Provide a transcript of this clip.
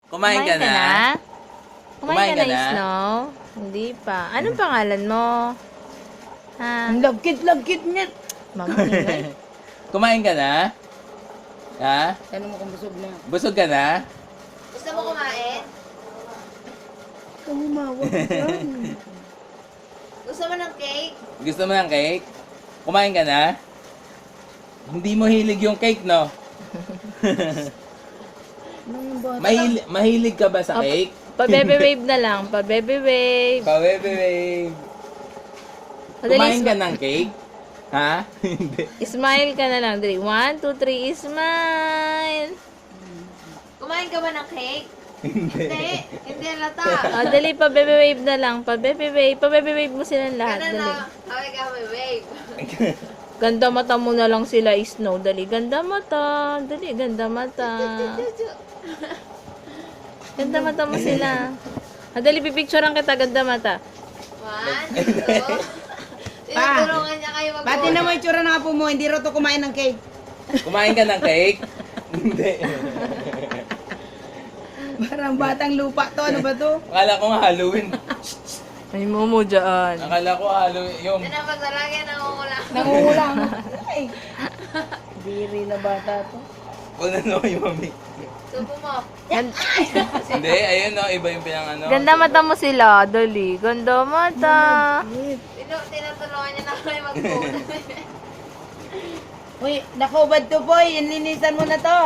Kumain ka na? Kumain ka na, Snow? Hindi pa. Anong pangalan mo? Ha? Ang lagkit niya. Mama, ingay. Kumain ka na? Ha? Tanong mo kung busog na. Busog ka na? Gusto mo kumain? Kumawag ka. Gusto mo ng cake? Gusto mo ng cake? Kumain ka na? Hindi mo hilig yung cake, no? Mahilig ka ba sa cake? Pa-baby wave na lang. Pa-baby wave. Pa-baby wave. Kumain ka ng cake? Ha? Hindi. Smile ka na lang. Dali. 1, 2, 3, smile. Kumain ka ba ng cake? Hindi. Hindi halata. Dali, pa-baby wave na lang. Pa-baby wave. Pa-baby wave mo silang lahat. Dali. Kami ka may wave. Ganda mata mo na lang sila, Snow. Dali, ganda mata. Dali, ganda mata. Ganda mata mo sila. Dali, pipicturean kita. Ganda mata. 1, 2. Tinutulungan niya kayo mag- Pati na mo yung tsura ng apo mo, hindi rin to kumain ng cake. Kumain ka ng cake? Hindi. Parang batang lupa to, ano ba to? Akala ko nga Halloween. Ay, mo dyan. Akala ko Halloween. Yung Tinapag na lang yan, nangungulang. Nangungulang. Ay. Diri na bata to. kung ano yung mami. Subo mo. Hindi, ayun no, iba yung pinang ano. Ganda mata mo sila. Dali, ganda mata. Tinutulungan niya na kayo mag-food. Uy, nakubad to boy, inlinisan mo na to.